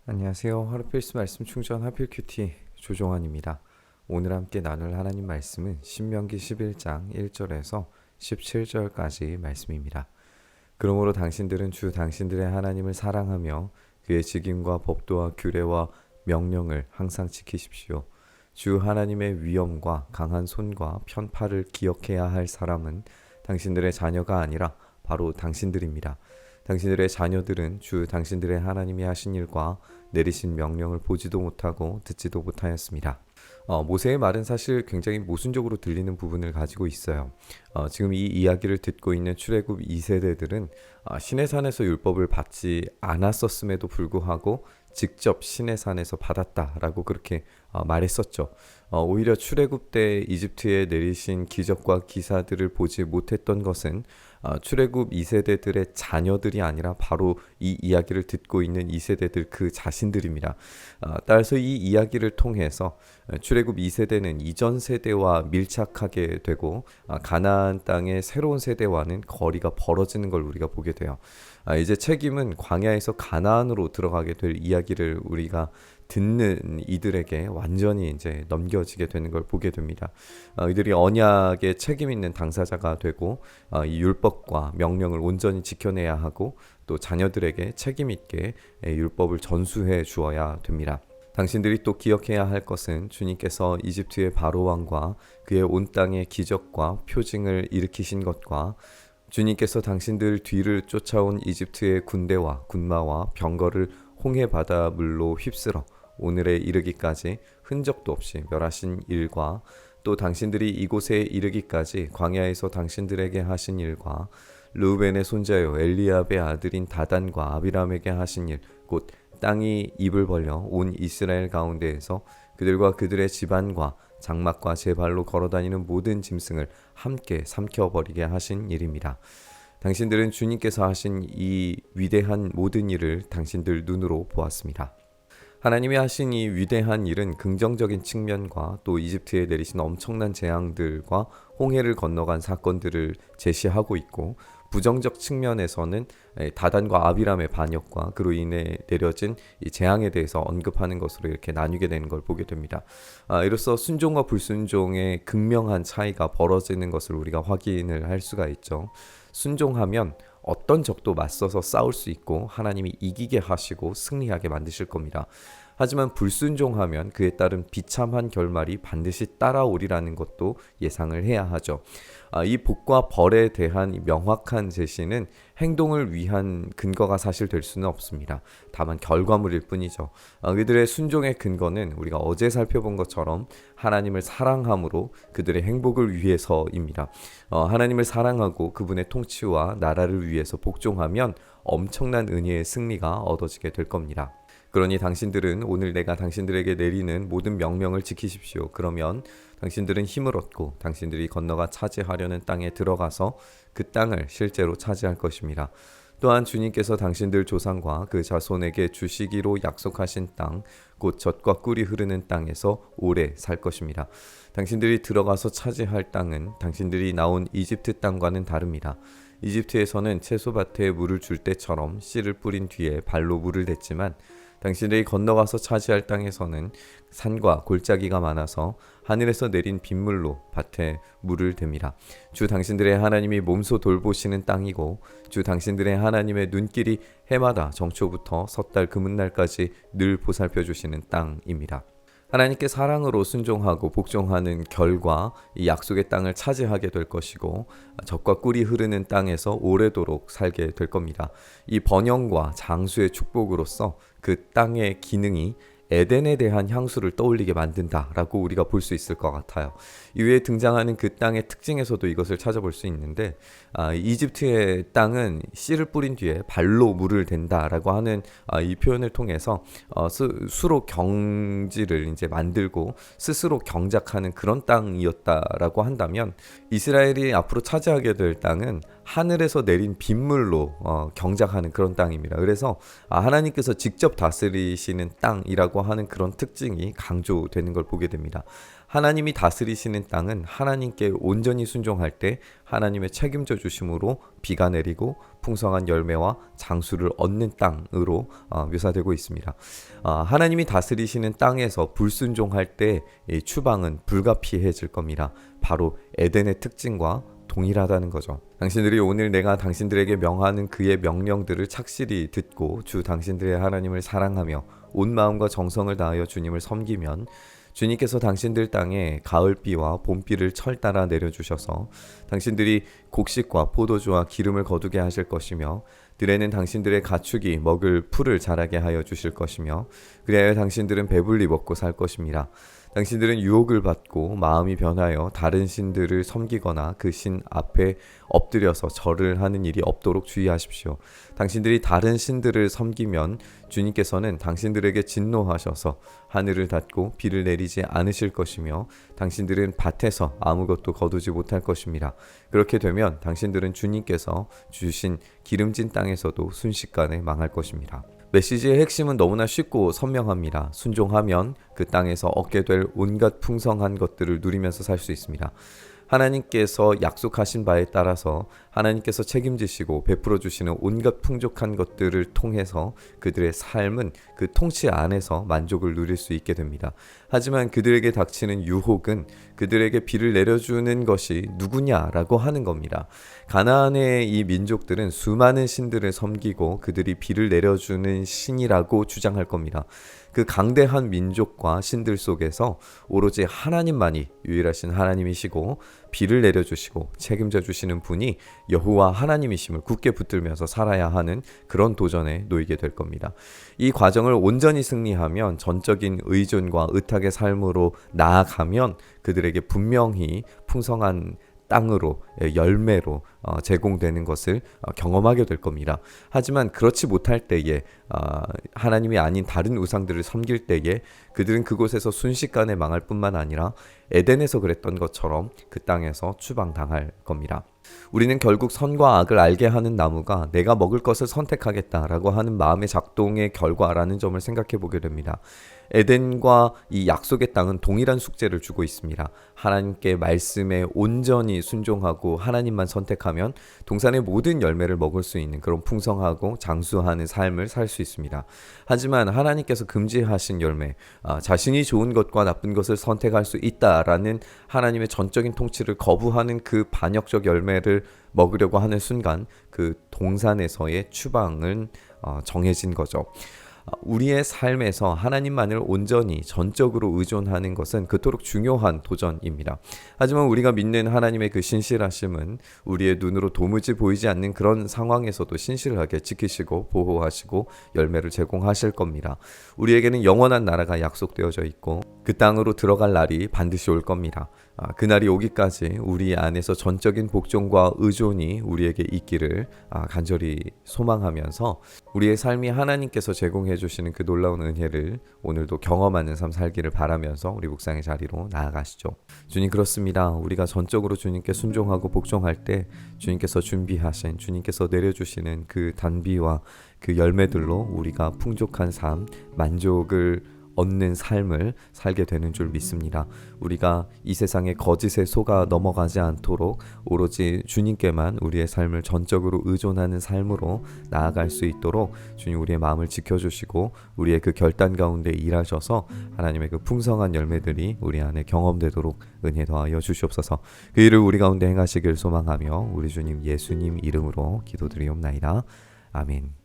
안녕하세요. 하루 필수 말씀 충전 하필 큐티 조종환입니다. 오늘 함께 나눌 하나님 말씀은 신명기 11장 1절에서 17절까지 말씀입니다. 그러므로 당신들은 주 당신들의 하나님을 사랑하며 그의 직임과 법도와 규례와 명령을 항상 지키십시오. 주 하나님의 위엄과 강한 손과 편팔을 기억해야 할 사람은 당신들의 자녀가 아니라 바로 당신들입니다. 당신들의 자녀들은 주 당신들의 하나님이 하신 일과 내리신 명령을 보지도 못하고 듣지도 못하였습니다. 모세의 말은 사실 굉장히 모순적으로 들리는 부분을 가지고 있어요. 지금 이 이야기를 듣고 있는 출애굽 2세대들은 시내산에서 율법을 받지 않았었음에도 불구하고 직접 시내산에서 받았다라고 그렇게 말했었죠. 오히려 출애굽 때 이집트에 내리신 기적과 기사들을 보지 못했던 것은 출애굽 2세대들의 자녀들이 아니라 바로 이 이야기를 듣고 있는 2세대들 그 자신들입니다. 따라서 이 이야기를 통해서 출애굽 2세대는 이전 세대와 밀착하게 되고 가나안 땅의 새로운 세대와는 거리가 벌어지는 걸 우리가 보게 돼요. 이제 책임은 광야에서 가나안으로 들어가게 될 이야기를 우리가 듣는 이들에게 완전히 이제 넘겨지게 되는 걸 보게 됩니다. 이들이 언약의 책임 있는 당사자가 되고 이 율법과 명령을 온전히 지켜내야 하고 또 자녀들에게 책임 있게 율법을 전수해 주어야 됩니다. 당신들이 또 기억해야 할 것은 주님께서 이집트의 바로 왕과 그의 온 땅의 기적과 표징을 일으키신 것과 주님께서 당신들 뒤를 쫓아온 이집트의 군대와 군마와 병거를 홍해 바다 물로 휩쓸어 오늘에 이르기까지 흔적도 없이 멸하신 일과 또 당신들이 이곳에 이르기까지 광야에서 당신들에게 하신 일과 르우벤의 손자요 엘리압의 아들인 다단과 아비람에게 하신 일, 곧 땅이 입을 벌려 온 이스라엘 가운데에서 그들과 그들의 집안과 장막과 제 발로 걸어다니는 모든 짐승을 함께 삼켜버리게 하신 일입니다. 당신들은 주님께서 하신 이 위대한 모든 일을 당신들 눈으로 보았습니다. 하나님이 하신 이 위대한 일은 긍정적인 측면과 또 이집트에 내리신 엄청난 재앙들과 홍해를 건너간 사건들을 제시하고 있고, 부정적 측면에서는 다단과 아비람의 반역과 그로 인해 내려진 이 재앙에 대해서 언급하는 것으로 이렇게 나뉘게 되는 걸 보게 됩니다. 이로써 순종과 불순종의 극명한 차이가 벌어지는 것을 우리가 확인을 할 수가 있죠. 순종하면 어떤 적도 맞서서 싸울 수 있고 하나님이 이기게 하시고 승리하게 만드실 겁니다. 하지만 불순종하면 그에 따른 비참한 결말이 반드시 따라오리라는 것도 예상을 해야 하죠. 이 복과 벌에 대한 명확한 제시는 행동을 위한 근거가 사실 될 수는 없습니다. 다만 결과물일 뿐이죠. 그들의 순종의 근거는 우리가 어제 살펴본 것처럼 하나님을 사랑함으로 그들의 행복을 위해서입니다. 하나님을 사랑하고 그분의 통치와 나라를 위해서 복종하면 엄청난 은혜의 승리가 얻어지게 될 겁니다. 그러니 당신들은 오늘 내가 당신들에게 내리는 모든 명령을 지키십시오. 그러면 당신들은 힘을 얻고 당신들이 건너가 차지하려는 땅에 들어가서 그 땅을 실제로 차지할 것입니다. 또한 주님께서 당신들 조상과 그 자손에게 주시기로 약속하신 땅, 곧 젖과 꿀이 흐르는 땅에서 오래 살 것입니다. 당신들이 들어가서 차지할 땅은 당신들이 나온 이집트 땅과는 다릅니다. 이집트에서는 채소밭에 물을 줄 때처럼 씨를 뿌린 뒤에 발로 물을 댔지만 당신들이 건너가서 차지할 땅에서는 산과 골짜기가 많아서 하늘에서 내린 빗물로 밭에 물을 댑니다. 주 당신들의 하나님이 몸소 돌보시는 땅이고 주 당신들의 하나님의 눈길이 해마다 정초부터 섣달 금은날까지 늘 보살펴 주시는 땅입니다. 하나님께 사랑으로 순종하고 복종하는 결과 이 약속의 땅을 차지하게 될 것이고 젖과 꿀이 흐르는 땅에서 오래도록 살게 될 겁니다. 이 번영과 장수의 축복으로서 그 땅의 기능이 에덴에 대한 향수를 떠올리게 만든다라고 우리가 볼 수 있을 것 같아요. 이후에 등장하는 그 땅의 특징에서도 이것을 찾아볼 수 있는데 이집트의 땅은 씨를 뿌린 뒤에 발로 물을 댄다라고 하는 이 표현을 통해서 스스로 경지를 이제 만들고 스스로 경작하는 그런 땅이었다라고 한다면, 이스라엘이 앞으로 차지하게 될 땅은 하늘에서 내린 빗물로 경작하는 그런 땅입니다. 그래서 하나님께서 직접 다스리시는 땅이라고 하는 그런 특징이 강조되는 걸 보게 됩니다. 하나님이 다스리시는 땅은 하나님께 온전히 순종할 때 하나님의 책임져 주심으로 비가 내리고 풍성한 열매와 장수를 얻는 땅으로 묘사되고 있습니다. 하나님이 다스리시는 땅에서 불순종할 때 이 추방은 불가피해질 겁니다. 바로 에덴의 특징과 동일하다는 거죠. 당신들이 오늘 내가 당신들에게 명하는 그의 명령들을 착실히 듣고 주 당신들의 하나님을 사랑하며 온 마음과 정성을 다하여 주님을 섬기면 주님께서 당신들 땅에 가을비와 봄비를 철따라 내려주셔서 당신들이 곡식과 포도주와 기름을 거두게 하실 것이며 들에는 당신들의 가축이 먹을 풀을 자라게 하여 주실 것이며 그리하여 당신들은 배불리 먹고 살 것입니다. 당신들은 유혹을 받고 마음이 변하여 다른 신들을 섬기거나 그 신 앞에 엎드려서 절을 하는 일이 없도록 주의하십시오. 당신들이 다른 신들을 섬기면 주님께서는 당신들에게 진노하셔서 하늘을 닫고 비를 내리지 않으실 것이며 당신들은 밭에서 아무것도 거두지 못할 것입니다. 그렇게 되면 당신들은 주님께서 주신 기름진 땅에서도 순식간에 망할 것입니다. 메시지의 핵심은 너무나 쉽고 선명합니다. 순종하면 그 땅에서 얻게 될 온갖 풍성한 것들을 누리면서 살 수 있습니다. 하나님께서 약속하신 바에 따라서 하나님께서 책임지시고 베풀어 주시는 온갖 풍족한 것들을 통해서 그들의 삶은 그 통치 안에서 만족을 누릴 수 있게 됩니다. 하지만 그들에게 닥치는 유혹은 그들에게 비를 내려주는 것이 누구냐라고 하는 겁니다. 가나안의 이 민족들은 수많은 신들을 섬기고 그들이 비를 내려주는 신이라고 주장할 겁니다. 그 강대한 민족과 신들 속에서 오로지 하나님만이 유일하신 하나님이시고 비를 내려주시고 책임져 주시는 분이 여호와 하나님이심을 굳게 붙들면서 살아야 하는 그런 도전에 놓이게 될 겁니다. 이 과정을 온전히 승리하면 전적인 의존과 의탁의 삶으로 나아가면 그들에게 분명히 풍성한 땅으로 열매로 제공되는 것을 경험하게 될 겁니다. 하지만 그렇지 못할 때에 하나님이 아닌 다른 우상들을 섬길 때에 그들은 그곳에서 순식간에 망할 뿐만 아니라 에덴에서 그랬던 것처럼 그 땅에서 추방당할 겁니다. 우리는 결국 선과 악을 알게 하는 나무가 내가 먹을 것을 선택하겠다라고 하는 마음의 작동의 결과라는 점을 생각해 보게 됩니다. 에덴과 이 약속의 땅은 동일한 숙제를 주고 있습니다. 하나님께 말씀에 온전히 순종하고 하나님만 선택하면 동산의 모든 열매를 먹을 수 있는 그런 풍성하고 장수하는 삶을 살 수 있습니다. 하지만 하나님께서 금지하신 열매, 자신이 좋은 것과 나쁜 것을 선택할 수 있다라는 하나님의 전적인 통치를 거부하는 그 반역적 열매를 먹으려고 하는 순간 그 동산에서의 추방은 정해진 거죠. 우리의 삶에서 하나님만을 온전히 전적으로 의존하는 것은 그토록 중요한 도전입니다. 하지만 우리가 믿는 하나님의 그 신실하심은 우리의 눈으로 도무지 보이지 않는 그런 상황에서도 신실하게 지키시고 보호하시고 열매를 제공하실 겁니다. 우리에게는 영원한 나라가 약속되어져 있고 그 땅으로 들어갈 날이 반드시 올 겁니다. 그날이 오기까지 우리 안에서 전적인 복종과 의존이 우리에게 있기를 간절히 소망하면서 우리의 삶이 하나님께서 제공해 주시는 그 놀라운 은혜를 오늘도 경험하는 삶 살기를 바라면서 우리 묵상의 자리로 나아가시죠. 주님, 그렇습니다. 우리가 전적으로 주님께 순종하고 복종할 때 주님께서 준비하신, 주님께서 내려주시는 그 단비와 그 열매들로 우리가 풍족한 삶, 만족을 얻는 삶을 살게 되는 줄 믿습니다. 우리가 이 세상의 거짓에 속아 넘어가지 않도록 오로지 주님께만 우리의 삶을 전적으로 의존하는 삶으로 나아갈 수 있도록 주님 우리의 마음을 지켜주시고 우리의 그 결단 가운데 일하셔서 하나님의 그 풍성한 열매들이 우리 안에 경험되도록 은혜 더하여 주시옵소서. 그 일을 우리 가운데 행하시길 소망하며 우리 주님 예수님 이름으로 기도드리옵나이다. 아멘.